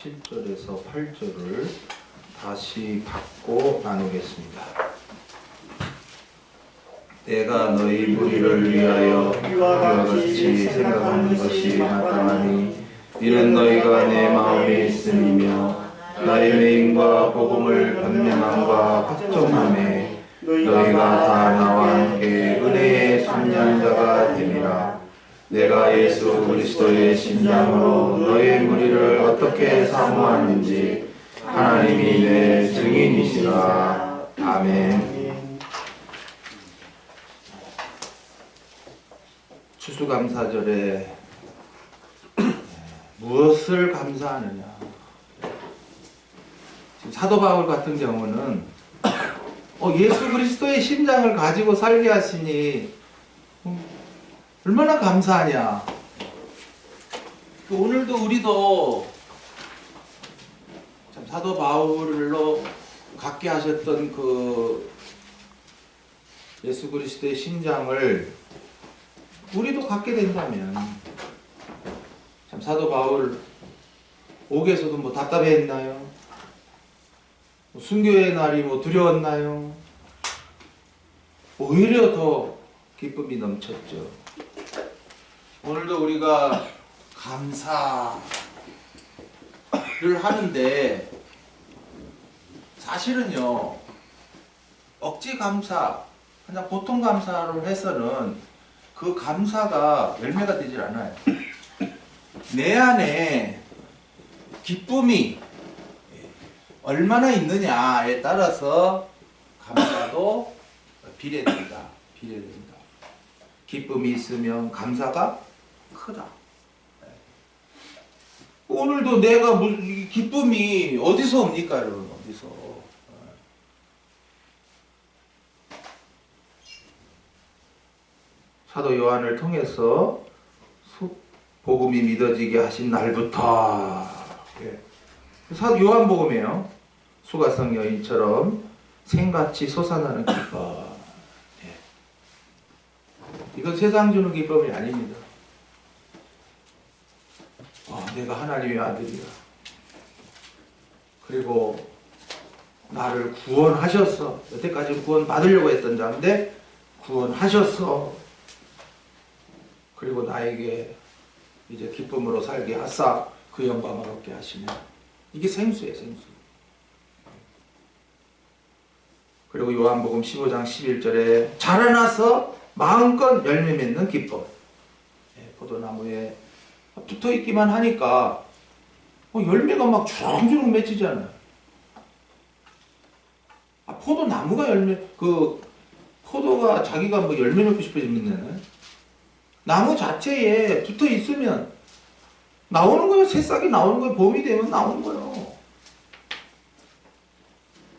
7절에서 8절을 다시 받고 나누겠습니다. 내가 너희 무리를 위하여 이와 같이 생각하는 것이 마땅하니 이는 너희가 내 마음에 있음이며 나의 메임과 복음을 변명함과 확정함에 너희가 다 나와 함께 은혜의 참여자가 됨이라. 내가 예수 그리스도의 심장으로 너의 무리를 어떻게 사모하는지 하나님이 내 증인이시라. 아멘. 추수감사절에 무엇을 감사하느냐. 지금 사도 바울 같은 경우는 예수 그리스도의 심장을 가지고 살게 하시니 얼마나 감사하냐. 오늘도 우리도 참 사도 바울로 갖게 하셨던 그 예수 그리스도의 심장을 우리도 갖게 된다면 참 사도 바울 옥에서도 뭐 답답해했나요? 순교의 날이 뭐 두려웠나요? 오히려 더 기쁨이 넘쳤죠. 오늘도 우리가 감사를 하는데 사실은요, 억지 감사, 그냥 보통 감사로 해서는 그 감사가 열매가 되질 않아요. 내 안에 기쁨이 얼마나 있느냐에 따라서 감사도 비례된다. 기쁨이 있으면 감사가 크다. 오늘도 내가 기쁨이 어디서 옵니까, 여러분? 어디서? 사도 요한을 통해서 복음이 믿어지게 하신 날부터 사도 요한복음이에요. 수가성 여인처럼 생같이 솟아나는 기쁨. 이건 세상 주는 기쁨이 아닙니다. 내가 하나님의 아들이야. 그리고 나를 구원하셨어. 여태까지 구원 받으려고 했던 자인데 구원하셨어. 그리고 나에게 이제 기쁨으로 살게 하사 그 영광을 얻게 하시네. 이게 생수예요, 생수. 그리고 요한복음 15장 11절에 자라나서 마음껏 열매 맺는 기쁨. 포도나무에 붙어있기만 하니까 열매가 막 주렁주렁 맺히잖아요. 포도나무가 포도가 자기가 뭐 열매 맺고 싶어지면 나무 자체에 붙어있으면 나오는 거예요. 새싹이 나오는 거예요. 봄이 되면 나오는 거예요.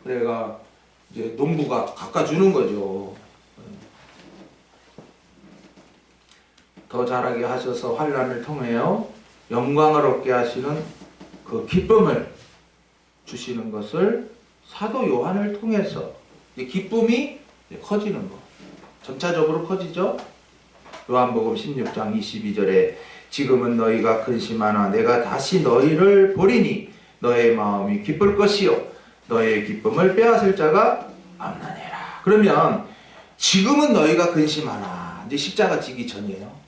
그래가 이제 농부가 깎아주는 거죠. 더 자라게 하셔서 환난을 통하여 영광을 얻게 하시는 그 기쁨을 주시는 것을 사도 요한을 통해서 기쁨이 커지는 거. 점차적으로 커지죠. 요한복음 16장 22절에 지금은 너희가 근심하나 내가 다시 너희를 보리니 너의 마음이 기쁠 것이요 너의 기쁨을 빼앗을 자가 없느니라. 그러면 지금은 너희가 근심하나 이제 십자가 지기 전이에요.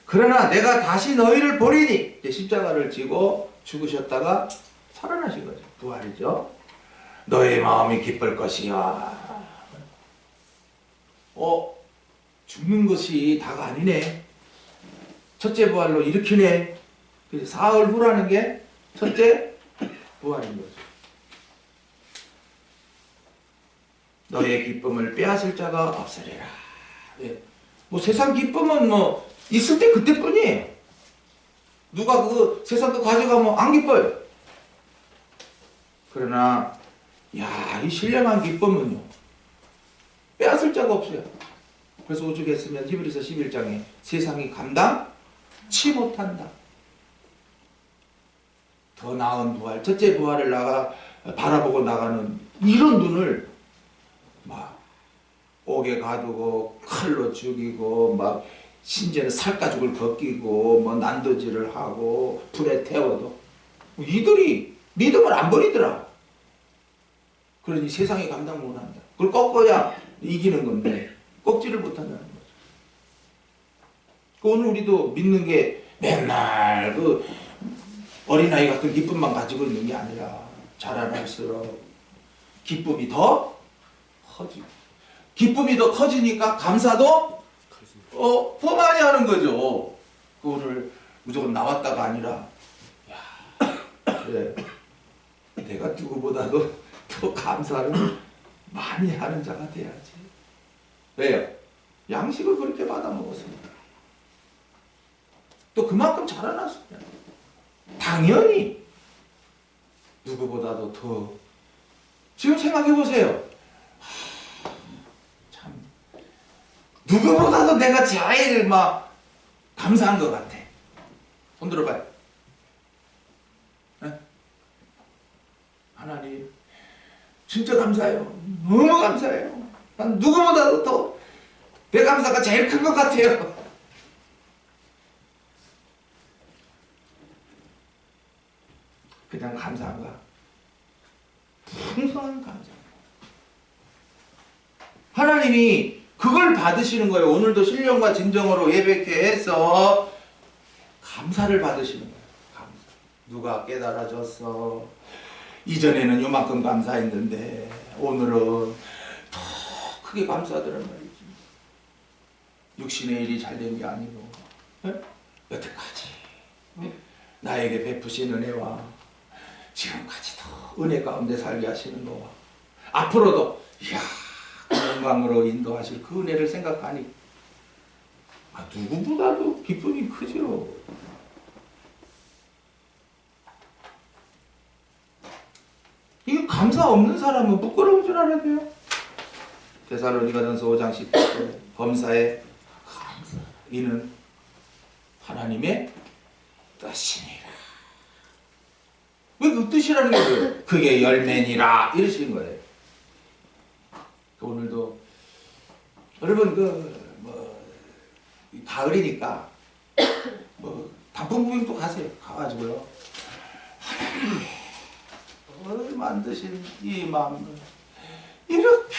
그러나 내가 다시 너희를 보리니 이제 십자가를 지고 죽으셨다가 살아나신 거죠. 부활이죠. 너의 마음이 기쁠 것이야. 죽는 것이 다가 아니네. 첫째 부활로 일으키네. 사흘 후라는 게 첫째 부활인 거죠. 너의 기쁨을 빼앗을 자가 없으리라. 세상 기쁨은 있을 때 그때뿐이에요. 누가 그 세상 거 가져가면 안 기뻐요. 그러나 이 신령한 기쁨은요 빼앗을 자가 없어요. 그래서 오죽했으면 히브리서 11장에 세상이 감당치 못한다. 더 나은 부활, 첫째 부활을 바라보고 나가는 이런 눈을 막 옥에 가두고 칼로 죽이고 막 심지어는 살가죽을 벗기고 뭐 난도질을 하고 불에 태워도 이들이 믿음을 안 버리더라. 그러니 세상이 감당 못한다. 그걸 꺾어야 이기는 건데 꺾지를 못한다는 거죠. 오늘 우리도 믿는 게 맨날 그 어린아이 같은 기쁨만 가지고 있는 게 아니라 자라날수록 기쁨이 더 커지고, 기쁨이 더 커지니까 감사도 더 많이 하는 거죠. 오늘 무조건 나왔다가 아니라, 야, 그래, 내가 누구보다도 더 감사를 많이 하는 자가 돼야지. 왜요? 양식을 그렇게 받아 먹었으니까. 또 그만큼 자라났으니까. 당연히 누구보다도 더. 지금 생각해 보세요. 참, 누구보다도 내가 제일 막 감사한 것 같아. 손 들어봐요. 네? 하나님, 진짜 감사해요. 너무 감사해요. 난 누구보다도 더 내 감사가 제일 큰 것 같아요. 그냥 감사한가? 풍성한 감사. 하나님이 그걸 받으시는 거예요. 오늘도 신령과 진정으로 예배케 해서 감사를 받으시는 거예요. 감사. 누가 깨달아줬어. 이전에는 요만큼 감사했는데 오늘은 더 크게 감사하더란 말이지. 육신의 일이 잘 된 게 아니고, 네? 여태까지 나에게 베푸신 은혜와 지금까지도 은혜 가운데 살게 하시는 거와 앞으로도 이야 영광으로 인도하실 그 은혜를 생각하니 누구보다도 기쁨이 크죠. 이거 감사 없는 사람은 부끄러운 줄 알아야 돼요. 데살로니가전서 5장 10절 범사에 감사, 이는 하나님의 뜻이니라. 왜 그 뜻이라는 거예요? 그게 열매니라 이러시는 거예요. 오늘도 여러분 가을이니까 단풍 구경도 가세요. 가가지고요. 하나님 만드신 이 마음을 이렇게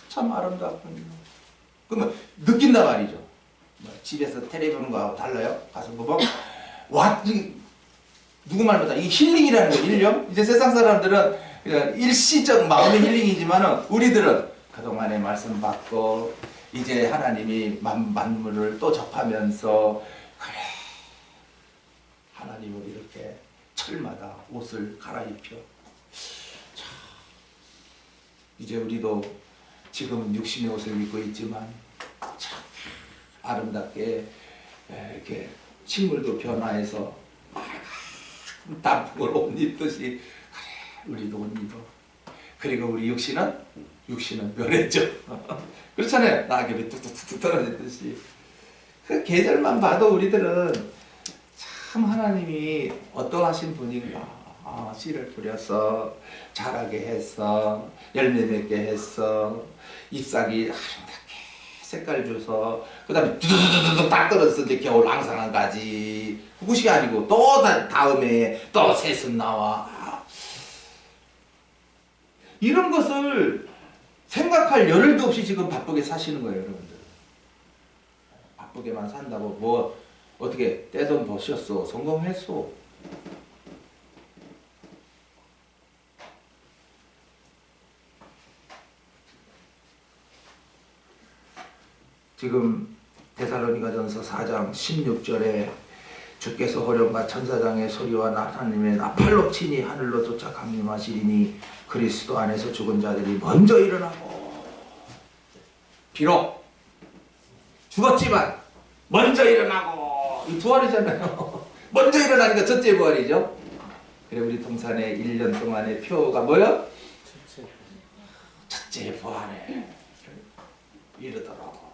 참 아름답군요. 그러면 느낀단 말이죠. 집에서 텔레비 보는 거하고 달라요. 가서 보면 누구 말보다 이 힐링이라는 거, 힐링? 이제 세상 사람들은 그냥 일시적 마음의 힐링이지만 우리들은 그동안의 말씀 받고 이제 하나님이 만물을 또 접하면서 그래 하나님을 이렇게 철마다 옷을 갈아입혀. 자, 이제 우리도 지금은 육신의 옷을 입고 있지만 참 아름답게 이렇게 식물도 변화해서 단풍을 옷 입듯이 그래 우리도 옷 입어. 그리고 우리 육신은 변했죠. 그렇잖아요. 낙엽이 뚝뚝뚝 떨어졌듯이. 그 계절만 봐도 우리들은 참 하나님이 어떠하신 분인가. 씨를 뿌려서 자라게 했어. 열매 맺게 했어. 잎사귀 아름답게 색깔 줘서 그 다음에 두두두두두 딱 떨어져서 이제 겨울 앙상한 가지. 그것이 아니고 또 다음에 또 새순 나와. 이런 것을 생각할 여를도 없이 지금 바쁘게 사시는 거예요, 여러분들. 바쁘게만 산다고 뭐 어떻게 떼돈 버셨어, 성공했어. 지금 데살로니가전서 4장 16절에 주께서 호련과 천사장의 소리와 하나님의 나팔로 치니 하늘로 쫓아 강림하시리니 그리스도 안에서 죽은 자들이 먼저 일어나고, 비록 죽었지만 먼저 일어나고, 이 부활이잖아요. 먼저 일어나니까 첫째 부활이죠. 그래 우리 동산의 1년 동안의 표가 뭐야? 첫째 부활에 이르더라고.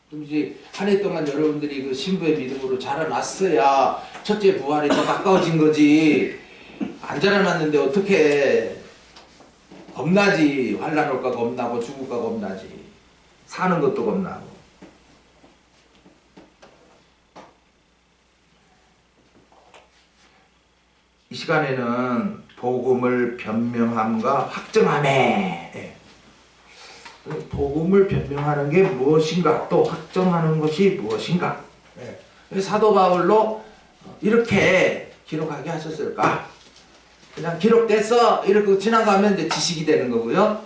그럼 이제 한 해 동안 여러분들이 그 신부의 믿음으로 자라났어야 첫째 부활이 더 가까워진 거지. 안 자라났는데 어떻게 겁나지. 환난 올까 겁나고 죽을까 겁나지. 사는 것도 겁나고. 이 시간에는 복음을 변명함과 확정함에, 예. 복음을 변명하는 게 무엇인가, 또 확정하는 것이 무엇인가. 예. 사도 바울로 이렇게 기록하게 하셨을까? 그냥 기록됐어 이렇게 지나가면 이제 지식이 되는 거고요.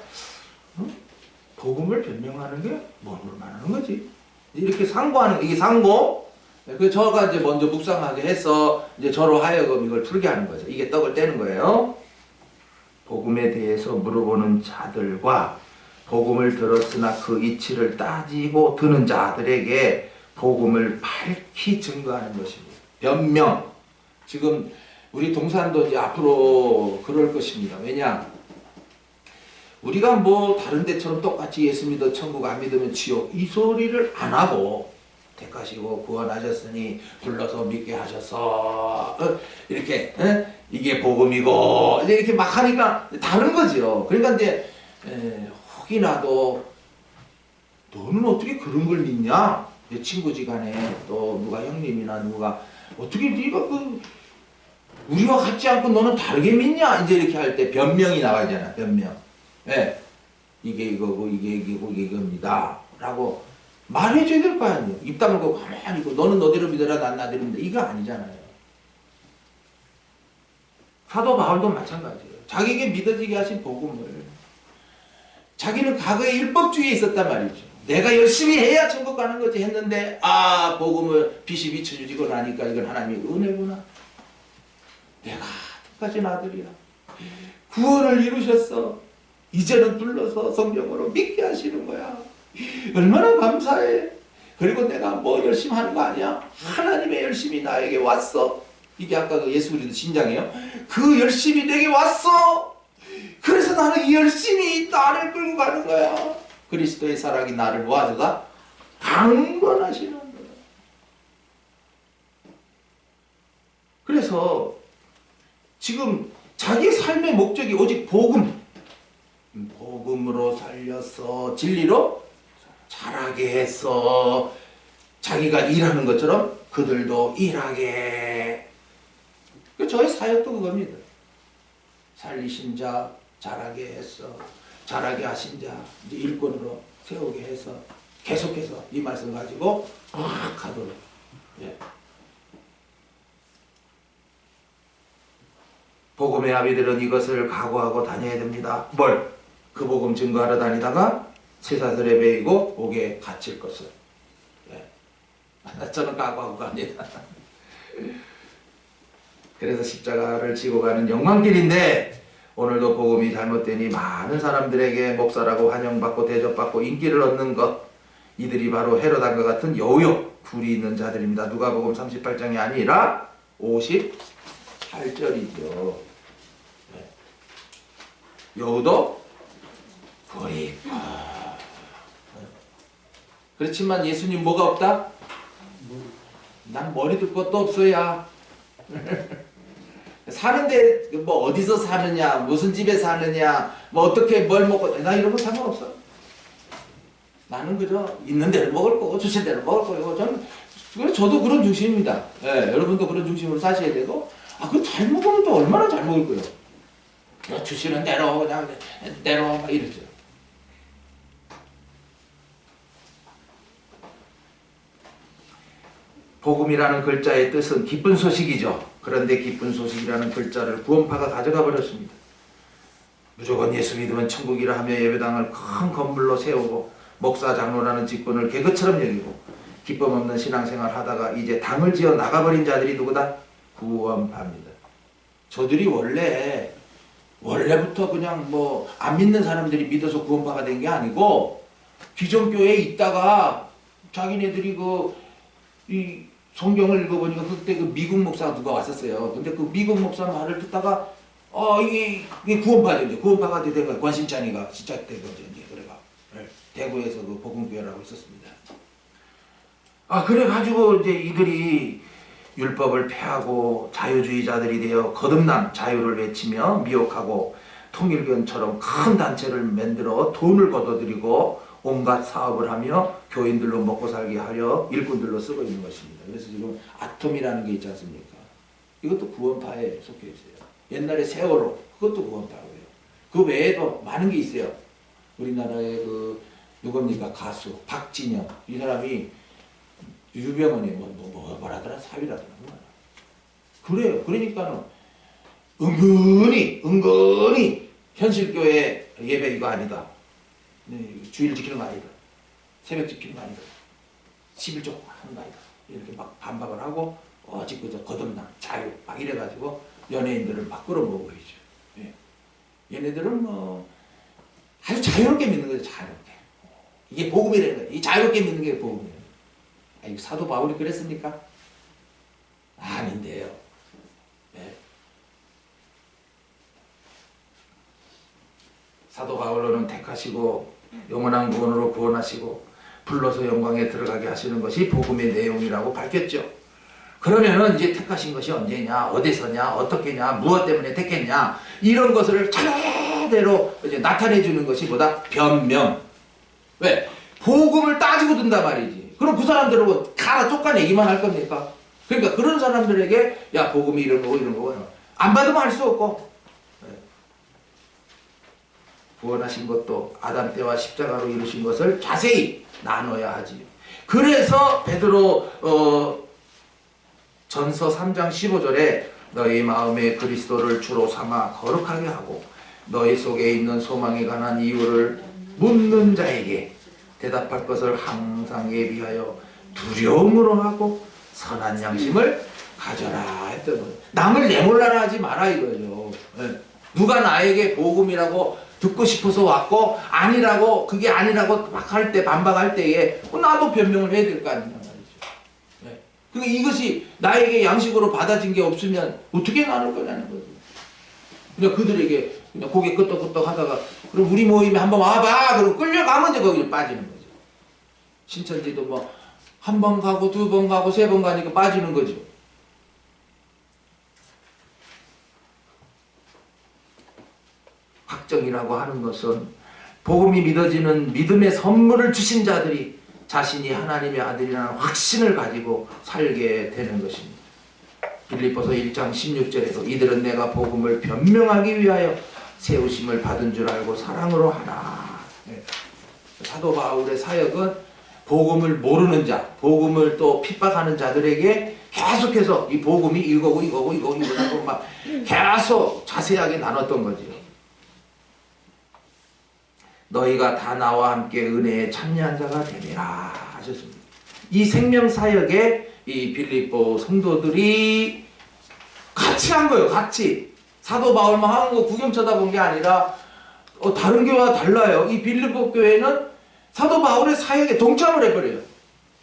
복음을 변명하는 게 뭘 말하는 거지? 이렇게 상고하는 이게 상고. 그 저가 이제 먼저 묵상하게 해서 이제 저로 하여금 이걸 풀게 하는 거죠. 이게 떡을 떼는 거예요. 복음에 대해서 물어보는 자들과 복음을 들었으나 그 이치를 따지고 드는 자들에게 복음을 밝히 증거하는 것입니다. 변명. 지금 우리 동산도 이제 앞으로 그럴 것입니다. 왜냐? 우리가 뭐 다른 데처럼 똑같이 예수 믿어 천국 안 믿으면 지옥 이 소리를 안 하고 택하시고 구원하셨으니 불러서 믿게 하셔서 이렇게 이게 복음이고 이렇게 막 하니까 다른 거죠. 그러니까 이제 혹이나도 너는 어떻게 그런 걸 믿냐? 내 친구지간에 또 누가 형님이나 누가 어떻게 네가 그 우리와 같지 않고 너는 다르게 믿냐? 이제 이렇게 할 때 변명이 나와야잖아. 변명. 예, 이게 이거고 이게 이거고 이겁니다. 라고 말해줘야 될 거 아니에요. 입 다물고 가만히 있고 너는 너대로 믿어라 난 나대로 믿어. 이거 아니잖아요. 사도 바울도 마찬가지예요. 자기에게 믿어지게 하신 복음을 자기는 과거에 율법주의에 있었단 말이죠. 내가 열심히 해야 천국 가는 거지 했는데 복음을 빛이 비춰주고 나니까 이건 하나님의 은혜구나. 내가 택하신 아들이야. 구원을 이루셨어. 이제는 불러서 성령으로 믿게 하시는 거야. 얼마나 감사해. 그리고 내가 뭐 열심히 하는 거 아니야. 하나님의 열심이 나에게 왔어. 이게 아까 그 예수 그리스도 신장이에요. 그 열심이 내게 왔어. 그래서 나는 이 열심이 나를 끌고 가는 거야. 그리스도의 사랑이 나를 모아서다 강권하시는 거야. 그래서 지금 자기 삶의 목적이 오직 복음으로 살려서 진리로 자라게 해서 자기가 일하는 것처럼 그들도 일하게. 저의 사역도 그겁니다. 살리신 자 자라게 해서 자라게 하신 자 이제 일꾼으로 세우게 해서 계속해서 이 말씀 가지고 하도록. 예. 복음의 아비들은 이것을 각오하고 다녀야 됩니다. 뭘? 그 복음 증거하러 다니다가 쇠사슬에 매이고 옥에 갇힐 것을. 예. 저는 각오하고 갑니다. 그래서 십자가를 지고 가는 영광길인데 오늘도 복음이 잘못되니 많은 사람들에게 목사라고 환영받고 대접받고 인기를 얻는 것, 이들이 바로 헤롯왕과 같은 여우요 불이 있는 자들입니다. 누가복음 38장이 아니라 58절이죠. 여우도 불이 있고. 그렇지만 예수님 뭐가 없다? 난 머리 둘 것도 없어야. 사는데 뭐 어디서 사느냐, 무슨 집에 사느냐, 뭐 어떻게 뭘 먹고, 나 이런 거 상관없어. 나는 그저 있는 대로 먹을 거고 주신 대로 먹을 거고. 저도 그런 중심입니다. 예, 여러분도 그런 중심으로 사셔야 되고, 그거 잘 먹으면 또 얼마나 잘 먹을 거예요. 주시는 대로 그냥 대로 막 이러죠. 복음이라는 글자의 뜻은 기쁜 소식이죠. 그런데 기쁜 소식이라는 글자를 구원파가 가져가 버렸습니다. 무조건 예수 믿으면 천국이라 하며 예배당을 큰 건물로 세우고 목사 장로라는 직분을 개그처럼 여기고 기쁨 없는 신앙생활 하다가 이제 당을 지어 나가버린 자들이 누구다? 구원파입니다. 저들이 원래부터 그냥 뭐 안 믿는 사람들이 믿어서 구원파가 된 게 아니고 기존 교회에 있다가 자기네들이 이 성경을 읽어보니까 그때 그 미국 목사가 누가 왔었어요. 근데 그 미국 목사 말을 듣다가 이게 구원파죠. 이제 구원파가 된 거야. 권신찬이가 시작된 거죠. 이제 그래가 대구에서 그 복음교회라고 있었습니다. 그래가지고 이제 이들이 율법을 폐하고 자유주의자들이 되어 거듭남 자유를 외치며 미혹하고 통일교처럼 큰 단체를 만들어 돈을 걷어들이고 온갖 사업을 하며 교인들로 먹고 살게 하려 일꾼들로 쓰고 있는 것입니다. 그래서 지금 아톰이라는 게 있지 않습니까? 이것도 구원파에 속해 있어요. 옛날에 세월호 그것도 구원파고요. 그 외에도 많은 게 있어요. 우리나라의 그 누굽니까 가수 박진영 이 사람이 유병원에 뭐라더라 사위라더라 그래요. 그러니까는 은근히 현실교회 예배 이거 아니다. 주일 지키는 거 아니다. 새벽 지키는 거 아니다. 11조 하는 거 아니다. 이렇게 막 반박을 하고 어찌 그저 거듭남 자유 막 이래가지고 연예인들을 막 끌어모으고 있죠. 예. 얘네들은 뭐 아주 자유롭게 믿는 거죠. 자유롭게. 이게 복음이라는 거예요. 이 자유롭게 믿는 게 복음이에요. 아, 사도 바울이 그랬습니까? 아닌데요. 네. 사도 바울로는 택하시고 영원한 구원으로 구원하시고 불러서 영광에 들어가게 하시는 것이 복음의 내용이라고 밝혔죠. 그러면은 이제 택하신 것이 언제냐, 어디서냐, 어떻게냐, 무엇 때문에 택했냐 이런 것을 차례대로 이제 나타내 주는 것이 뭐다? 변명. 왜? 복음을 따지고 든단 말이지. 그럼 그 사람들은 가라 쫓아내기만 할 겁니까? 그러니까 그런 사람들에게 야 복음이 이런 거고 이런 거고 안 받으면 할 수 없고 구원하신 것도 아담 때와 십자가로 이루신 것을 자세히 나눠야 하지. 그래서 베드로 전서 3장 15절에 너희 마음에 그리스도를 주로 삼아 거룩하게 하고 너희 속에 있는 소망에 관한 이유를 묻는 자에게 대답할 것을 항상 예비하여 두려움으로 하고 선한 양심을 가져라 했던 거예요. 남을 내몰라라 하지 마라 이거죠. 누가 나에게 복음이라고 듣고 싶어서 왔고 아니라고 그게 아니라고 막 할 때 반박할 때에 나도 변명을 해야 될 거 아니냐 말이죠. 그러니까 이것이 나에게 양식으로 받아진 게 없으면 어떻게 나눌 거냐는 거죠. 그냥 그들에게 그냥 고개 끄덕끄덕 하다가 그럼 우리 모임에 한번 와봐 그럼 끌려가면 이제 거기로 빠지는 거죠. 신천지도 뭐 한 번 가고 두 번 가고 세 번 가니까 빠지는 거죠. 확정이라고 하는 것은 복음이 믿어지는 믿음의 선물을 주신 자들이 자신이 하나님의 아들이라는 확신을 가지고 살게 되는 것입니다. 빌립보서 1장 16절에도 이들은 내가 복음을 변명하기 위하여 세우심을 받은 줄 알고 사랑으로 하나. 사도 바울의 사역은 복음을 모르는 자, 복음을 또 핍박하는 자들에게 계속해서 이 복음이 이거고 이거고 막 계속 자세하게 나눴던 거죠. 너희가 다 나와 함께 은혜에 참여한 자가 되리라 하셨습니다. 이 생명사역에 이 빌립보 성도들이 같이 한 거예요. 같이. 사도 바울만 하는 거 구경 쳐다본 게 아니라 다른 교회와 달라요. 이 빌립보 교회는 사도 바울의 사역에 동참을 해버려요.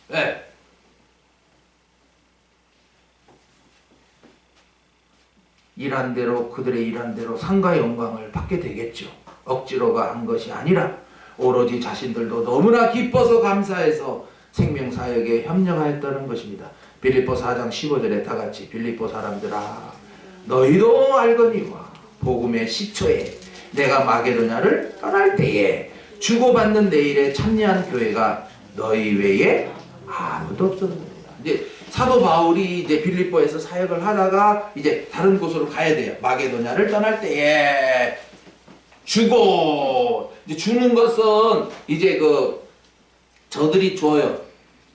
네. 일한 대로 그들의 일한 대로 상과 영광을 받게 되겠죠. 억지로가 한 것이 아니라 오로지 자신들도 너무나 기뻐서 감사해서 생명사역에 협력하였다는 것입니다. 빌립보 4장 15절에 다같이 빌립보 사람들아 너희도 알거니와 복음의 시초에 내가 마게도냐를 떠날 때에 주고받는 내 일에 참여한 교회가 너희 외에 아무도 없었습니다. 이제 사도 바울이 이제 빌립보에서 사역을 하다가 이제 다른 곳으로 가야 돼요. 마게도냐를 떠날 때에 주고 이제 주는 것은 이제 그 저들이 줘요.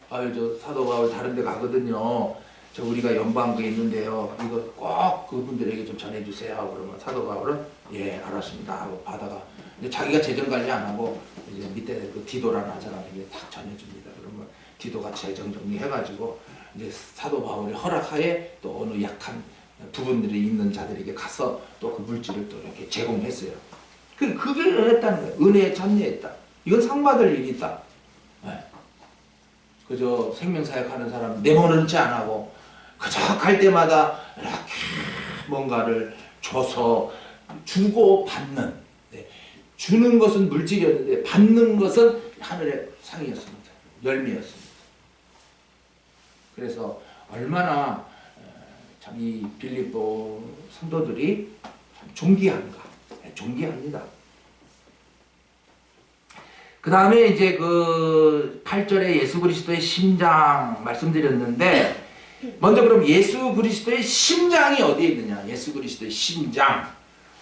저 사도 바울 다른 데 가거든요. 저 우리가 연구한 게 있는데요. 이거 꼭 그분들에게 좀 전해주세요. 그러면 사도 바울은 예 알았습니다 하고 받아가 이제 자기가 재정 관리 안 하고 이제 밑에 그 디도라는 사람에게 딱 전해줍니다. 그러면 디도가 재정 정리해가지고 이제 사도 바울의 허락하에 또 어느 약한 부분들이 있는 자들에게 가서 또 그 물질을 또 이렇게 제공했어요. 그게 했다는 거예요. 은혜에 참여했다. 이건 상 받을 일이 있다. 네. 그저 생명사역하는 사람 내모는 채 안 하고 그저 갈 때마다 이렇게 뭔가를 줘서 주고 받는. 네. 주는 것은 물질이었는데 받는 것은 하늘의 상이었습니다. 열매였습니다. 그래서 얼마나 참 이 빌립보 성도들이 참 존귀한가. 존귀합니다. 그 다음에 이제 그 8절에 예수 그리스도의 심장 말씀드렸는데 먼저 그럼 예수 그리스도의 심장이 어디에 있느냐? 예수 그리스도의 심장.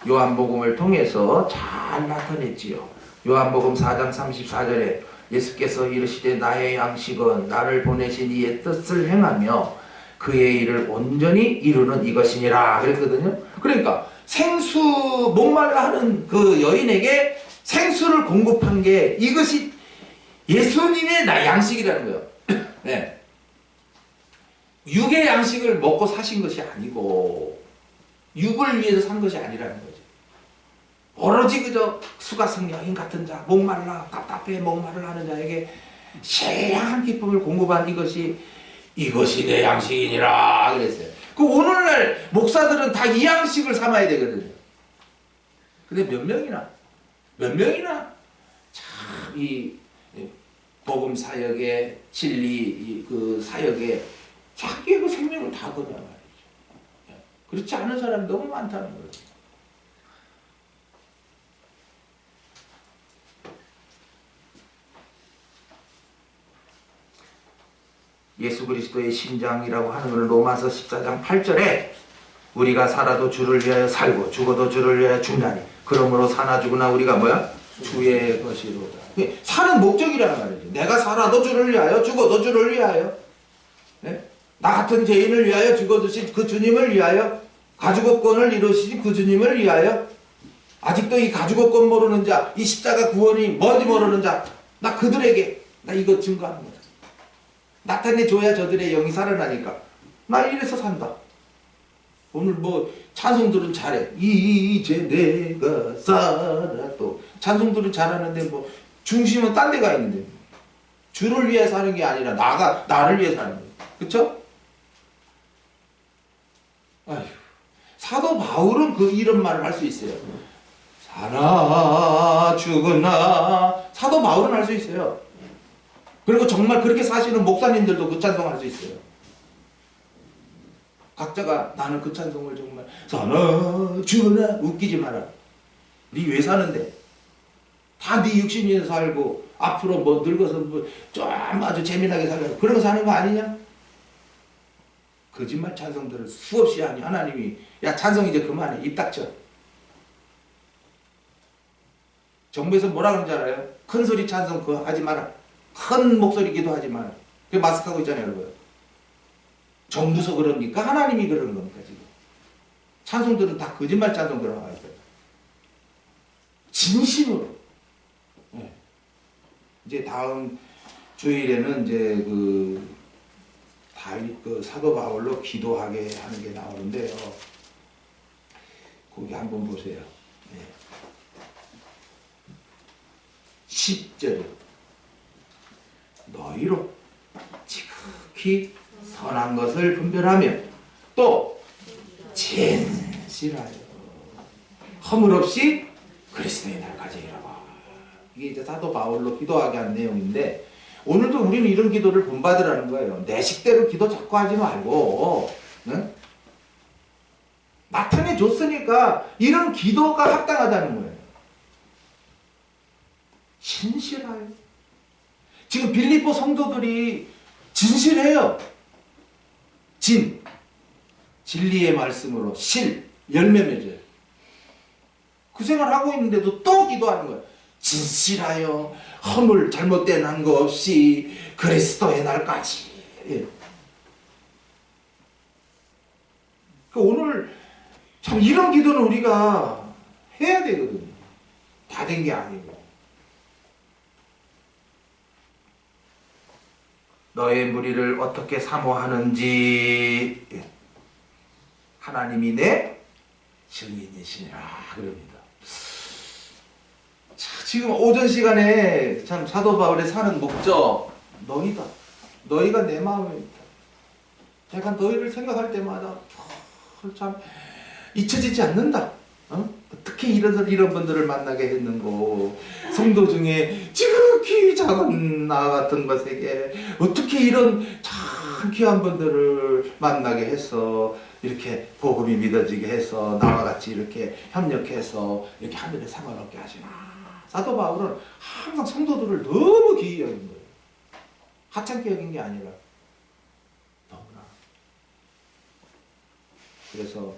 요한복음을 통해서 잘 나타냈지요. 요한복음 4장 34절에 예수께서 이르시되 나의 양식은 나를 보내신 이의 뜻을 행하며 그의 일을 온전히 이루는 이것이니라 그랬거든요. 그러니까 생수 목말라 하는 그 여인에게 생수를 공급한 게 이것이 예수님의 양식이라는 거예요. 네. 육의 양식을 먹고 사신 것이 아니고 육을 위해서 산 것이 아니라는 거죠. 오로지 그저 수가성 여인 같은 자, 목말라 답답해 목말라 하는 자에게 신령한 기쁨을 공급한 이것이 내 양식이니라 그랬어요. 그 오늘날 목사들은 다 이 양식을 삼아야 되거든요. 근데 몇 명이나 참 이 복음 사역에 진리 그 사역에 자기의 그 생명을 다 거냐 말이죠. 그렇지 않은 사람이 너무 많다는 거죠. 예수 그리스도의 심장이라고 하는 것을 로마서 14장 8절에 우리가 살아도 주를 위하여 살고 죽어도 주를 위하여 죽나니 그러므로 사나 죽으나 우리가 뭐야? 주의 것이로다. 사는 목적이라는 말이죠. 내가 살아도 주를 위하여 죽어도 주를 위하여, 네? 나 같은 죄인을 위하여 죽어주신 그 주님을 위하여, 가죽업권을 이루신 그 주님을 위하여, 아직도 이 가죽업권 모르는 자, 이 십자가 구원이 뭔지 모르는 자, 나 그들에게 나 이거 증거하는 거다. 나타내줘야 저들의 영이 살아나니까 나 이래서 산다. 오늘 뭐 찬송들은 잘해. 이제 내가 살아. 또 찬송들은 잘하는데 뭐 중심은 딴 데가 있는데 주를 위해 사는 게 아니라 나를 위해 사는 거예요. 그쵸? 아휴, 사도 바울은 이런 말을 할 수 있어요. 사나 죽으나 사도 바울은 할 수 있어요. 그리고 정말 그렇게 사시는 목사님들도 그 찬송할 수 있어요. 각자가 나는 그 찬송을 정말 사나 죽으나 웃기지 마라. 니 왜 사는데? 다 네 육신에서 살고 앞으로 뭐 늙어서 좀 아주 재미나게 살려고 그런 거 사는 거 아니냐? 거짓말 찬송들을 수없이 하니 하나님이 야 찬송 이제 그만해. 입 닥쳐. 정부에서 뭐라 그러는지 알아요? 큰 소리 찬송 그거 하지 마라. 큰 목소리 기도하지 마라. 그 마스크하고 있잖아요 여러분. 정부서 그럽니까? 하나님이 그러는 겁니까 지금? 찬송들은 다 거짓말 찬송 들어가 있어요. 진심으로. 네. 이제 다음 주일에는 이제 그 사도 바울로 기도하게 하는 게 나오는데요. 거기 한번 보세요. 네. 10절 너희로 지극히 선한 것을 분별하며 또 진실하여 허물없이 그리스도의 날까지 이르고. 이게 이제 사도 바울로 기도하게 한 내용인데 오늘도 우리는 이런 기도를 본받으라는 거예요. 내 식대로 기도 자꾸 하지 말고 응? 나타내 줬으니까 이런 기도가 합당하다는 거예요. 진실하여. 지금 빌립보 성도들이 진실해요. 진리의 말씀으로 열매 맺어요. 그 생활하고 있는데도 또 기도하는 거예요. 진실하여 허물 잘못된 한 거 없이 그리스도의 날까지. 예. 오늘 참 이런 기도는 우리가 해야 되거든요. 다 된 게 아니고. 너의 무리를 어떻게 사모하는지 하나님이 내 증인이시니라 그럽니다. 자, 지금 오전 시간에 참 사도 바울의 사는 목적 너희다. 너희가 내 마음입니다. 제가 너희를 생각할 때마다 참 잊혀지지 않는다. 어떻게 이런 분들을 만나게 했는고, 성도 중에 지극히 작은 나 같은 것에게 어떻게 이런 참 귀한 분들을 만나게 해서 이렇게 복음이 믿어지게 해서 나와 같이 이렇게 협력해서 이렇게 하늘의 상을 얻게 하시나. 사도 바울은 항상 성도들을 너무 귀히 여긴 거예요. 하찮게 여긴 게 아니라 너무나 그래서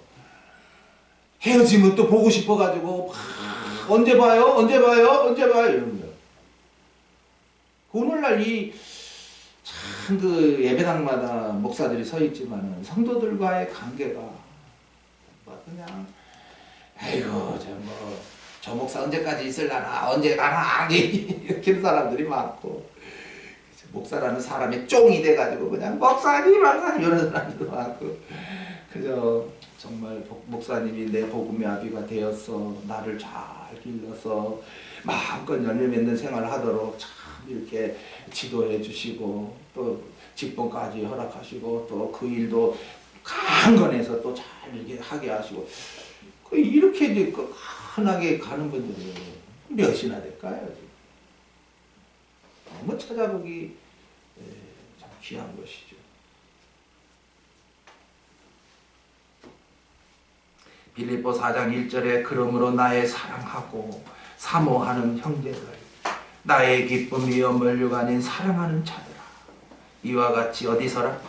헤어지면 또 보고 싶어가지고 언제 봐요? 언제 봐요? 언제 봐요? 이런 거예요. 오늘날 참 그 예배당마다 목사들이 서 있지만은 성도들과의 관계가 뭐 그냥 아이고 저 목사 언제까지 있을라나 언제 가나 이렇게 사람들이 많고 목사라는 사람이 쫑이 돼가지고 그냥 목사님 이런 사람들도 많고 그저 정말 목사님이 내 복음의 아비가 되어서 나를 잘 길러서 마음껏 열매 맺는 생활을 하도록 참 이렇게 지도해 주시고 또 직분까지 허락하시고 또 그 일도 강건해서 또 잘 이렇게 하게 하시고 이렇게 이제 흔하게 가는 분들이 몇이나 될까요? 너무 찾아보기 참 귀한 것이죠. 빌립보 4장 1절에 그러므로 나의 사랑하고 사모하는 형제들 나의 기쁨이여 면류가 아닌 사랑하는 자들아 이와 같이 어디서라?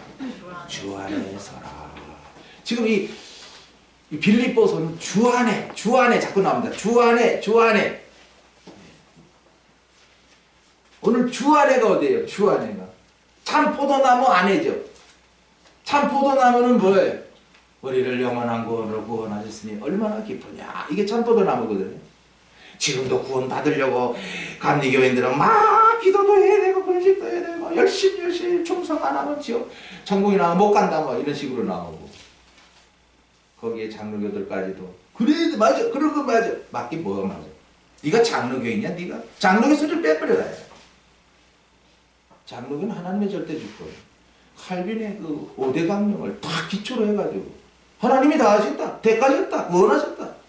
주 안에 서라. 지금 이 빌립보서는 주 안에 자꾸 나옵니다. 주 안에 오늘 주 안에가 어디예요? 주 안에가 참 포도나무 안에죠. 참 포도나무는 뭐예요? 우리를 영원한 구원으로 구원하셨으니 얼마나 기쁘냐. 이게 참 포도나무거든요. 지금도 구원 받으려고 감리교인들은 막 기도도 해야 되고 금식도 해야 되고 열심히 충성 안 하면 지옥 천국에 나가 못 간다 뭐 이런 식으로 나오고 거기에 장로교들까지도 그래 맞아 그런 거 맞아 맞긴 뭐가 맞아. 네가 장로교인이야 네가 장로교 소리를 빼버려야 해. 장로교는 하나님의 절대 주권 칼빈의 그 5대 강령을 다 기초로 해가지고 하나님이 다 하셨다 대가셨다 구원하셨다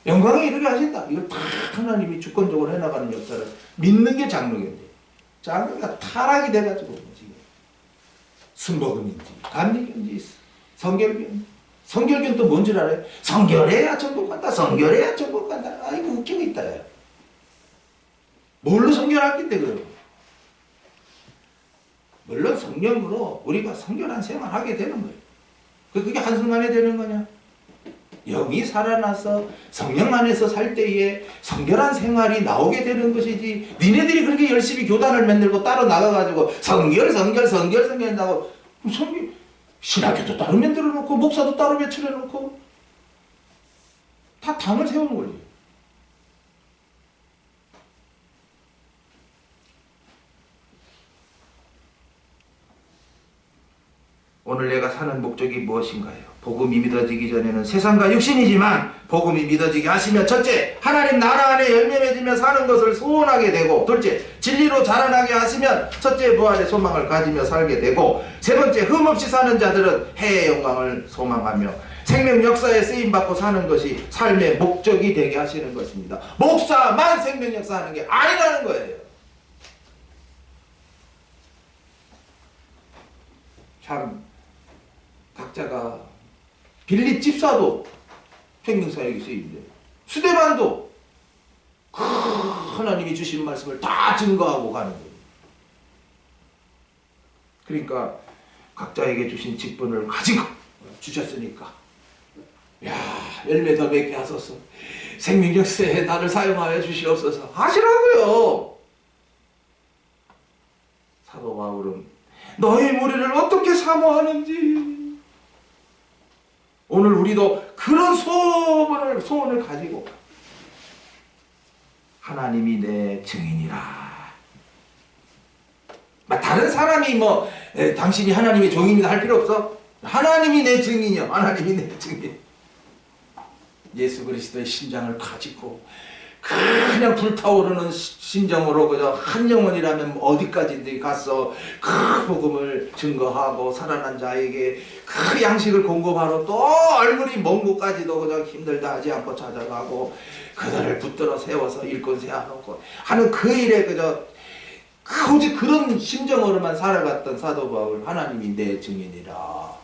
영광에 이르게 하신다. 이걸 다 하나님이 주권적으로 해나가는 역사를 믿는 게 장로교인데 장로교가 타락이 돼가지고 지금 순복음인지 감리교인지 성결교는 또 뭔 줄 알아요? 성결해야 천국 간다. 성결해야 천국 간다. 아이고 웃기고 있다. 뭘로 성결할 건데 그럼? 물론 성령으로 우리가 성결한 생활하게 되는 거예요. 그게 한순간에 되는 거냐? 영이 살아나서 성령 안에서 살 때에 성결한 생활이 나오게 되는 것이지 니네들이 그렇게 열심히 교단을 만들고 따로 나가가지고 성결 한다고 신학교도 따로 만들어 놓고 목사도 따로 배출해 놓고 다 당을 세우는 거지. 오늘 내가 사는 목적이 무엇인가요? 복음이 믿어지기 전에는 세상과 육신이지만 복음이 믿어지게 하시며 첫째, 하나님 나라 안에 열매 맺으며 사는 것을 소원하게 되고 둘째, 진리로 자라나게 하시면 첫째 부활의 소망을 가지며 살게 되고 세 번째, 흠없이 사는 자들은 해의 영광을 소망하며 생명 역사에 쓰임받고 사는 것이 삶의 목적이 되게 하시는 것입니다. 목사만 생명 역사하는 게 아니라는 거예요. 참 각자가 빌립 집사도 생명사역이 쓰임돼 스데반도 하나님이 주신 말씀을 다 증거하고 가는 거예요. 그러니까 각자에게 주신 직분을 가지고 주셨으니까 야 열매 더 맺게 하소서 생명 역사에 나를 사용하여 주시옵소서 하시라고요. 사도 바울은 너희 무리를 어떻게 사모하는지 오늘 우리도 그런 소원을 가지고 하나님이 내 증인이라. 다른 사람이 당신이 하나님의 종입니다 할 필요 없어. 하나님이 내 증인이요. 하나님이 내 증인. 예수 그리스도의 심장을 가지고 그냥 불타오르는 심정으로 그저 한 영혼이라면 어디까지든지 가서 그 복음을 증거하고 살아난 자에게 그 양식을 공급하러 또 얼굴이 먼 곳까지도 그저 힘들다 하지 않고 찾아가고 그들을 붙들어 세워서 일꾼 세워놓고 하는 그 일에 그저 오직 그런 심정으로만 살아갔던 사도 바울 하나님이 내 증인이라.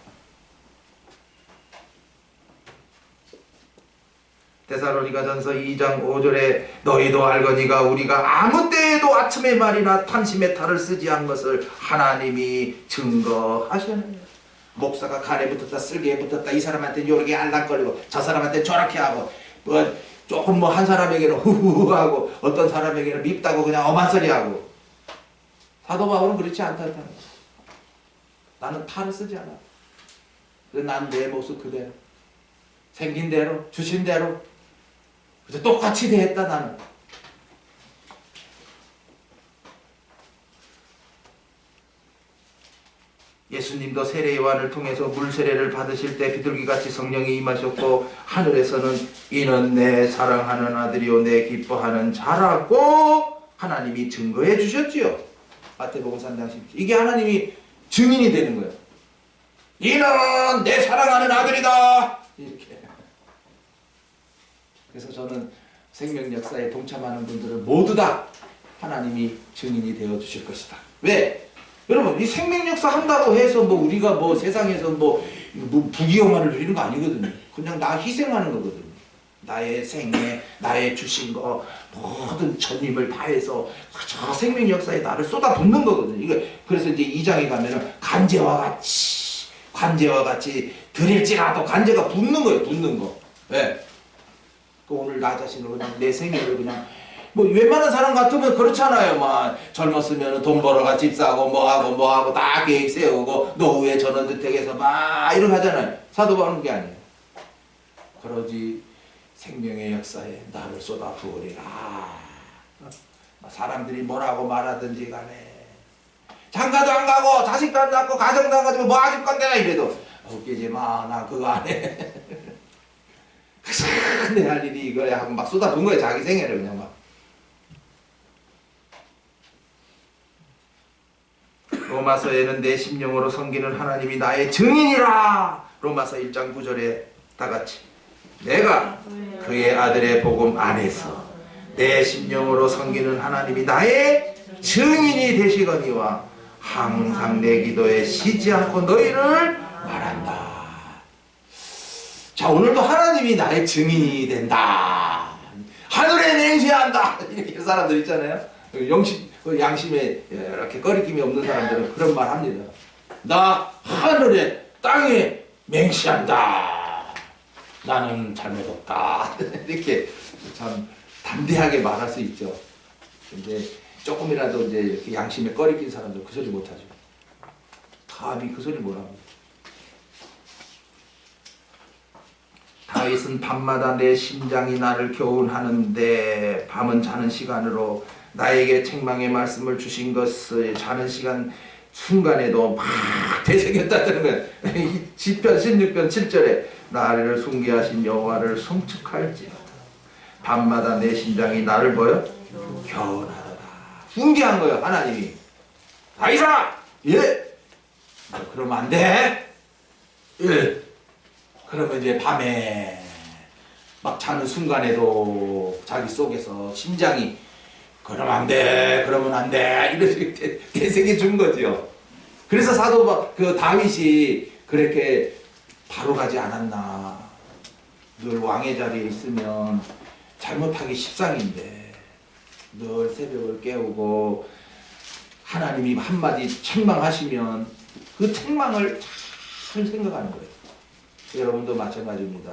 데살로니가전서 2장 5절에 너희도 알거니가 우리가 아무 때에도 아첨의 말이나 탐심의 탈을 쓰지 않은 것을 하나님이 증거하셨느냐. 목사가 간에 붙었다 쓸개에 붙었다 이 사람한테 요렇게 알랑거리고 저 사람한테 저렇게 하고 뭐 조금 뭐 한 사람에게는 후후후 하고 어떤 사람에게는 밉다고 그냥 엄한 소리 하고. 사도 바울은 그렇지 않다는 거야. 나는 탈을 쓰지 않아. 난 내 모습 그대로 생긴 대로 주신 대로 똑같이 대했다 나는. 예수님도 세례 요한을 통해서 물 세례를 받으실 때 비둘기같이 성령이 임하셨고 하늘에서는 이는 내 사랑하는 아들이요 내 기뻐하는 자라고 하나님이 증거해 주셨지요. 마태복음 3장 17. 이게 하나님이 증인이 되는 거예요. 이는 내 사랑하는 아들이다. 이렇게. 그래서 저는 생명 역사에 동참하는 분들은 모두 다 하나님이 증인이 되어 주실 것이다. 왜? 여러분 이 생명 역사 한다고 해서 뭐 우리가 뭐 세상에서 뭐 부귀영화를 누리는 거 아니거든요. 그냥 나 희생하는 거거든요. 나의 생애, 나의 주신 거 모든 전임을 다해서 저 생명 역사에 나를 쏟아붓는 거거든요. 이거 그래서 이제 2장에 가면은 간제와 같이 드릴지라도 간제가 붙는 거예요. 붙는 거. 왜? 그 오늘 나 자신을 그냥 내 생애를 그냥 뭐 웬만한 사람 같으면 그렇잖아요. 막 젊었으면 돈 벌어가 집 사고 뭐하고 다 계획 세우고 노후에 전원주택에서 막 이렇게 하잖아요. 사도 바울은 게 아니에요. 그러지 생명의 역사에 나를 쏟아 부으리라. 사람들이 뭐라고 말하든지 간에 장가도 안 가고 자식도 안 낳고 가정도 안 가지고 뭐 하실 건데 이래도 웃기지 마. 나 그거 안 해. 내 할 일이 이거야 하고 막 쏟아 부은 거예요. 자기 생애를 그냥 막. 로마서에는 내 심령으로 섬기는 하나님이 나의 증인이라. 로마서 1장 9절에 다같이 내가 그의 아들의 복음 안에서 내 심령으로 섬기는 하나님이 나의 증인이 되시거니와 항상 내 기도에 쉬지 않고 너희를 말한다. 자, 오늘도 하나님이 나의 증인이 된다. 하늘에 맹세한다. 이렇게 사람들 있잖아요. 양심에 이렇게 꺼리낌이 없는 사람들은 그런 말 합니다. 나 하늘에 땅에 맹세한다. 나는 잘못 없다. 이렇게 참 담대하게 말할 수 있죠. 근데 조금이라도 이제 이렇게 양심에 꺼리낀 사람들 그 소리 못하죠. 감히 그 소리 못합니다. 다윗은 밤마다 내 심장이 나를 교훈하는데 밤은 자는 시간으로 나에게 책망의 말씀을 주신 것을 자는 시간 순간에도 막 되새겼다는 거예요. 시편 16편 7절에 나를 숭배하신 여호와를 송축할지어다. 밤마다 내 심장이 나를 뭐요? 교훈하더라. 숭배한 거예요. 하나님이. 다윗아! 예! 그러면 안 돼? 예! 그러면 이제 밤에 막 자는 순간에도 자기 속에서 심장이 그러면 안 돼, 그러면 안 돼, 이렇게 되새겨 준 거죠. 그래서 그 다윗이 그렇게 바로 가지 않았나. 늘 왕의 자리에 있으면 잘못하기 십상인데 늘 새벽을 깨우고 하나님이 한마디 책망하시면 그 책망을 잘 생각하는 거예요. 여러분도 마찬가지입니다.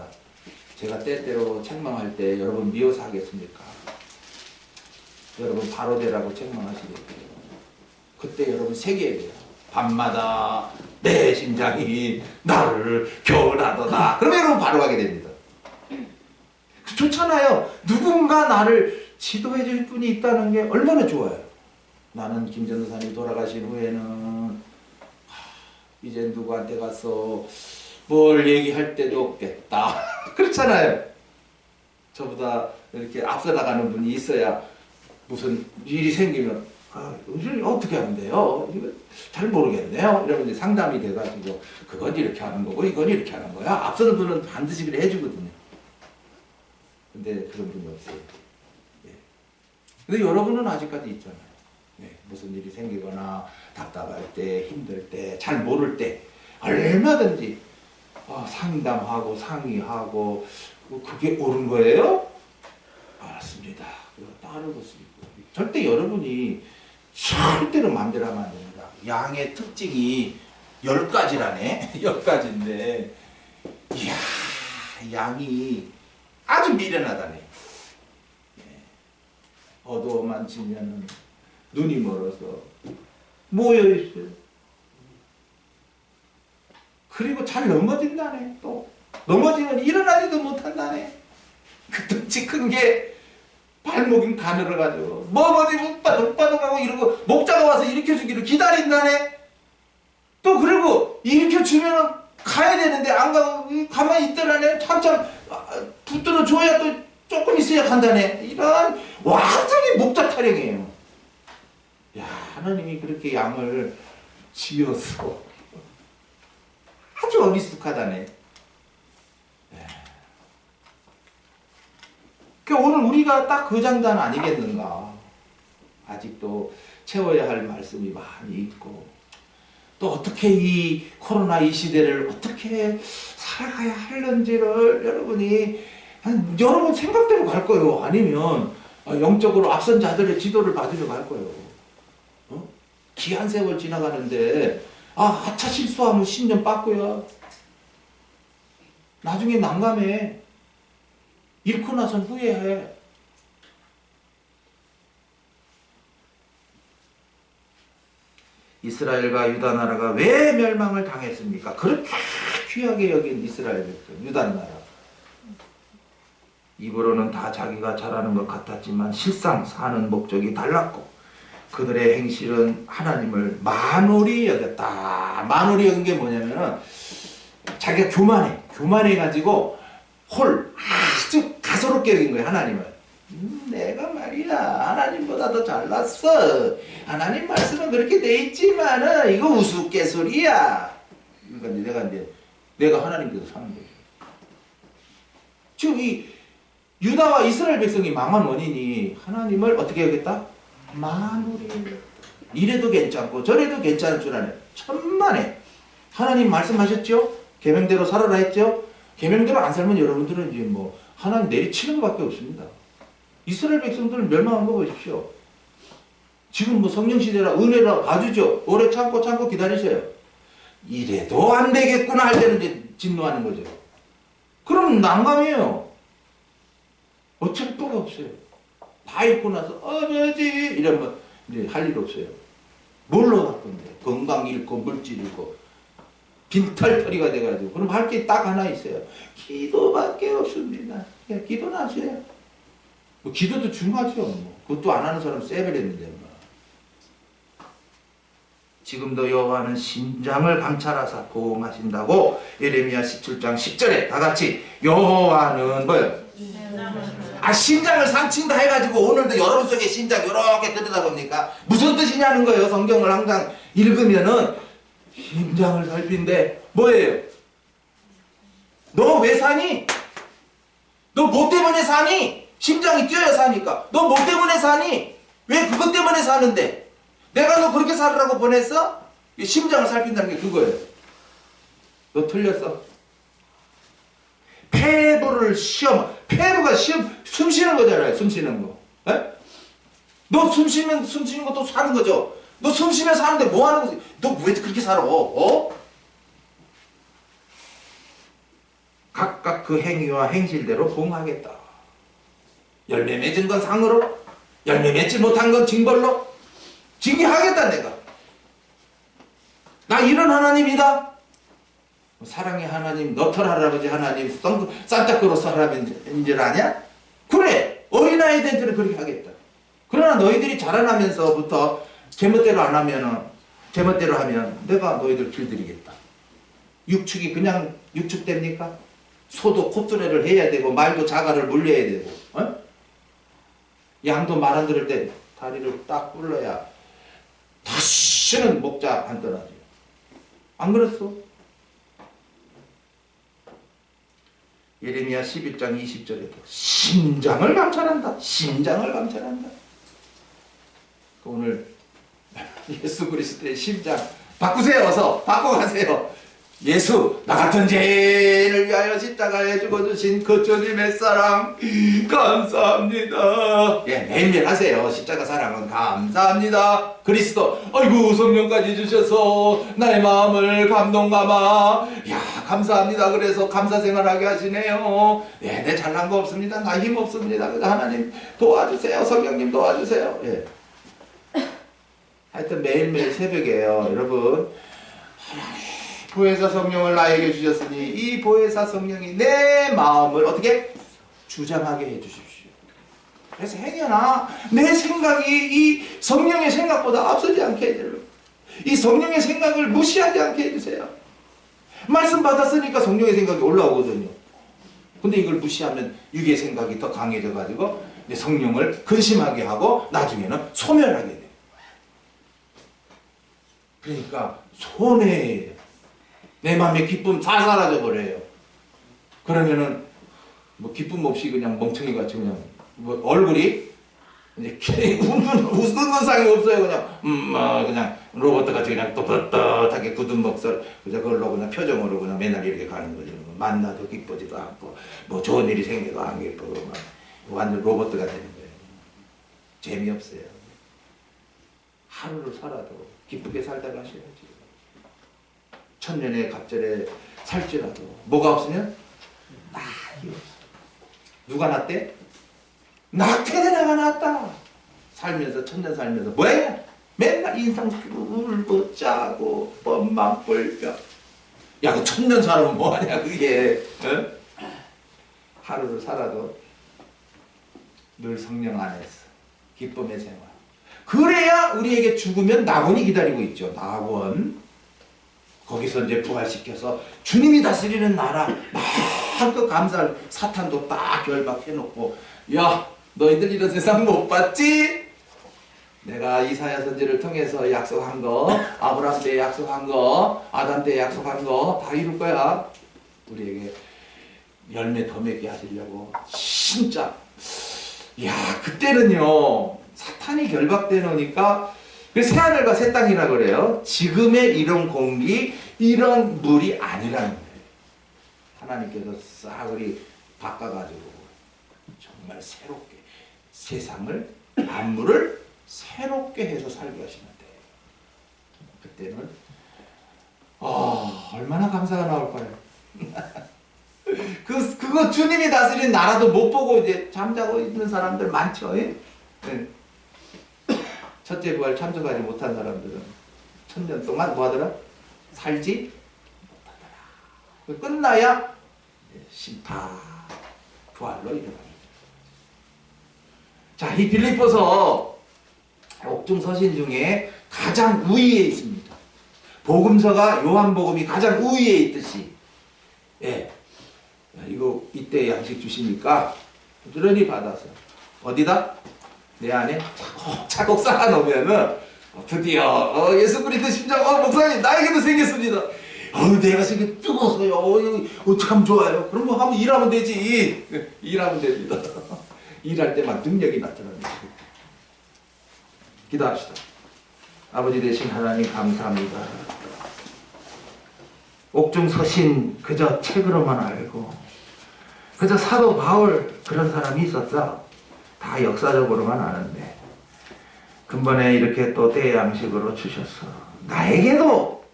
제가 때때로 책망할 때 여러분 미워서 하겠습니까? 여러분 바로 되라고 책망하시겠고요. 그때 여러분 새겨야 돼요. 밤마다 내 심장이 나를 교훈하도다. 그러면 여러분 바로 가게 됩니다. 좋잖아요. 누군가 나를 지도해 줄 분이 있다는 게 얼마나 좋아요. 나는 김 전도사님 돌아가신 후에는 이제 누구한테 가서 뭘 얘기할 때도 없겠다. 그렇잖아요. 저보다 이렇게 앞서 나가는 분이 있어야 무슨 일이 생기면 어떻게 하면 돼요? 이거 잘 모르겠네요. 이러면 이제 상담이 돼가지고 그건 이렇게 하는 거고 이건 이렇게 하는 거야. 앞서는 분은 반드시 그래 해주거든요. 근데 그런 분이 없어요. 예. 근데 여러분은 아직까지 있잖아요. 네. 무슨 일이 생기거나 답답할 때, 힘들 때, 잘 모를 때 얼마든지 상담하고 상의하고 그게 옳은 거예요? 알았습니다. 따르고 있습니다. 절대 여러분이 절대로 마음대로 하면 안 됩니다. 양의 특징이 10가지라네. 10가지인데 이야, 양이 아주 미련하다네. 어두워만 지면은 눈이 멀어서 모여있어요. 그리고 잘 넘어진다네. 또 넘어지면 일어나지도 못한다네. 그 덩치 큰 게 발목이 가늘어가지고 넘어지면 빠득빠득하고 이러고 목자가 와서 일으켜주기를 기다린다네. 또 그리고 일으켜주면은 가야 되는데 안 가고 가만히 있더라네. 참참 붙들어 줘야 또 조금 있어야 간다네. 이런 완전히 목자 타령이에요. 야, 하나님이 그렇게 양을 지어서 아주 어리숙하다네. 그러니까 오늘 우리가 딱 그 장단 아니겠는가. 아직도 채워야 할 말씀이 많이 있고, 또 어떻게 이 코로나 이 시대를 어떻게 살아가야 하는지를 여러분 생각대로 갈 거예요. 아니면 영적으로 앞선 자들의 지도를 받으려 갈 거예요. 기한 세월 지나가는데 아차 실수하면 10년 빠꾸야. 나중에 난감해. 잃고 나선 후회해. 이스라엘과 유다 나라가 왜 멸망을 당했습니까? 그렇게 귀하게 여긴 이스라엘 백성, 유다 나라. 입으로는 다 자기가 잘하는 것 같았지만 실상 사는 목적이 달랐고, 그들의 행실은 하나님을 만홀히 여겼다. 만홀히 여긴 게 뭐냐면은 자기가 교만해가지고 아주 가소롭게 여긴 거예요. 하나님을. 내가 말이야 하나님보다 더 잘났어. 하나님 말씀은 그렇게 돼 있지만은 이거 우스갯소리야. 그러니까 내가 하나님께서 사는 거죠. 지금 이 유다와 이스라엘 백성이 망한 원인이 하나님을 어떻게 여겼다? 만홀히 여겼다. 이래도 괜찮고 저래도 괜찮을 줄 아네. 천만에. 하나님 말씀하셨죠? 계명대로 살아라 했죠? 계명대로 안 살면 여러분들은 이제 뭐 하나님 내리치는 것밖에 없습니다. 이스라엘 백성들을 멸망한 거 보십시오. 지금 뭐 성령시대라 은혜라 봐주죠. 오래 참고 기다리세요. 이래도 안 되겠구나 할 때는 이제 진노하는 거죠. 그럼 난감해요. 어쩔 수가 없어요. 다 잃고 나서 아버지 이러면 이제 할 일 없어요. 뭘로 할 건데? 건강 잃고 물질 잃고 빈털터리가 돼가지고. 그럼 할 게 딱 하나 있어요. 기도밖에 없습니다. 그냥 기도나 하세요. 뭐 기도도 중요하죠. 뭐. 그것도 안 하는 사람 쎄버렸는데 뭐. 지금도 여호와는 심장을 감찰하사 보호하신다고 예레미야 17장 10절에 다 같이 여호와는 뭐예요? 심장을 상친다 해가지고 오늘도 여러분 속에 심장 이렇게 들여다봅니까? 무슨 뜻이냐는 거예요. 성경을 항상 읽으면은 심장을 살핀데 뭐예요? 너 왜 사니? 너 뭐 때문에 사니? 심장이 뛰어야 사니까. 너 뭐 때문에 사니? 왜 그것 때문에 사는데? 내가 너 그렇게 살으라고 보냈어? 심장을 살핀다는 게 그거예요. 너 틀렸어. 폐부를 폐부가 숨 쉬는 거잖아요. 숨 쉬는 거. 에? 너 숨 쉬는 것도 사는 거죠. 너 숨 쉬면 사는데 뭐 하는 거지? 너 왜 그렇게 살아? 각각 그 행위와 행실대로 보응하겠다. 열매 맺은 건 상으로, 열매 맺지 못한 건 징벌로 징계하겠다 내가. 나 이런 하나님이다. 사랑의 하나님, 너털 할아버지 하나님, 산타크로스 할아버지인 줄 아냐? 그래, 어린아이들은 그렇게 하겠다. 그러나 너희들이 자라나면서부터 제멋대로 안 하면은, 제멋대로 하면 내가 너희들 길들이겠다. 육축이 그냥 육축됩니까? 소도 콧소리를 해야 되고 말도 자갈을 물려야 되고, 양도 말 안 들을 때 다리를 딱 뿔러야 다시는 목자 안 떠나죠. 안 그랬어? 예레미야 11장 20절에 심장을 감찰한다. 심장을 감찰한다. 오늘 예수 그리스도의 심장 바꾸세요. 어서 바꿔가세요. 예수 나 같은 죄인을 위하여 십자가에 죽어주신 그 주님의 사랑 감사합니다. 예, 매일매일 하세요. 십자가 사랑은 감사합니다. 그리스도 아이고 성령까지 주셔서 나의 마음을 감동감아 야 감사합니다. 그래서 감사생활하게 하시네요. 예, 내 잘난 거 없습니다. 나 힘 없습니다. 하나님 도와주세요. 성령님 도와주세요. 예. 하여튼 매일매일 새벽에요. 여러분 보혜사 성령을 나에게 주셨으니 이 보혜사 성령이 내 마음을 어떻게 주장하게 해주십시오. 그래서 행여나 내 생각이 이 성령의 생각보다 앞서지 않게 해주세요. 이 성령의 생각을 무시하지 않게 해주세요. 말씀 받았으니까 성령의 생각이 올라오거든요. 근데 이걸 무시하면 육의 생각이 더 강해져 가지고 내 성령을 근심하게 하고 나중에는 소멸하게 돼요. 그러니까 손해예요. 내 마음의 기쁨 다 사라져 버려요. 그러면은 뭐 기쁨 없이 그냥 멍청이 같이 그냥 뭐 얼굴이 이제 웃는 상이 없어요. 그냥 로봇 같이 그냥 떳떳하게 굳은 목소리 그걸로 그냥 표정으로 그냥 맨날 이렇게 가는 거죠. 만나도 기쁘지도 않고 뭐 좋은 일이 생겨도 안 기쁘고 막 완전 로봇가 되는 거예요. 재미없어요. 하루를 살아도 기쁘게 살다 가셔야지. 천년의 갑절에 살지라도 뭐가 없으면 낙이 없어. 누가 났대? 낙태대나가 났다. 살면서 천년 살면서 뭐야? 맨날 인상 울고 짜고 뻔만 뿔뼈. 야, 그 천년 살아면 뭐하냐 그게. 어? 하루를 살아도 늘 성령 안에서 기쁨의 생활. 그래야 우리에게 죽으면 낙원이 기다리고 있죠. 낙원. 거기서 이제 부활시켜서 주님이 다스리는 나라 마음껏 감사할 사탄도 딱 결박해놓고 야 너희들 이런 세상 못 봤지? 내가 이사야 선지를 통해서 약속한 거 아브라함 때 약속한 거 아담 때 약속한 거 다 이룰 거야. 우리에게 열매 더 맺게 하시려고 진짜 야 그때는요 사탄이 결박돼 놓으니까 그래서 새하늘과 새 땅이라 그래요. 지금의 이런 공기, 이런 물이 아니라는 거예요. 하나님께서 싸그리 바꿔가지고 정말 새롭게 세상을, 만물을 새롭게 해서 살게 하시는데 그때는 얼마나 감사가 나올 거예요. 그거 주님이 다스린 나라도 못 보고 이제 잠자고 있는 사람들 많죠. 예? 네. 첫째 부활 참석하지 못한 사람들은 천년 동안 뭐하더라? 살지 못하더라. 끝나야 심판 부활로 일어납니다. 자, 이 빌립보서 옥중 서신 중에 가장 우위에 있습니다. 복음서가 요한복음이 가장 우위에 있듯이 예, 이거 이때 양식 주시니까 부지런히 받아서 어디다? 내 안에 차곡차곡 쌓아놓으면은 드디어 예수 그리스도 심장 목사님 나에게도 생겼습니다. 내가 생겨 뜨거워서요. 참 좋아요. 그럼 뭐 한번 일하면 되지. 일하면 됩니다. 일할 때 막 능력이 나타납니다. 기도합시다. 아버지 되신 하나님 감사합니다. 옥중 서신 그저 책으로만 알고 그저 사도 바울 그런 사람이 있었어. 다 역사적으로만 아는데 근본에 이렇게 또 대양식으로 주셨어. 나에게도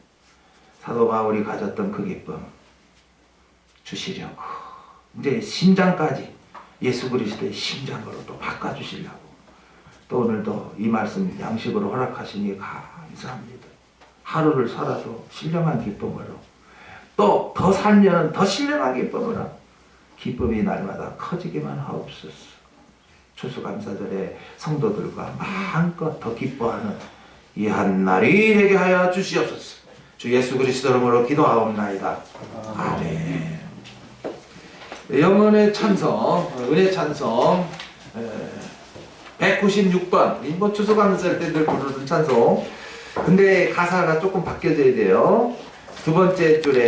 사도 바울이 가졌던 그 기쁨 주시려고 이제 심장까지 예수 그리스도의 심장으로 또 바꿔주시려고 또 오늘도 이 말씀 양식으로 허락하시니 감사합니다. 하루를 살아도 신령한 기쁨으로 또 더 살면 더 신령한 기쁨으로 기쁨이 날마다 커지기만 하옵소서. 추수감사절에 성도들과 마음껏 더 기뻐하는 이 한날이 되게 하여 주시옵소서. 주 예수 그리스도 이름으로 기도하옵나이다. 아멘. 영혼의 찬송, 은혜 찬송 196번 뭐 추수감사절 때 늘 부르는 찬송. 근데 가사가 조금 바뀌어져야 돼요. 두 번째 줄에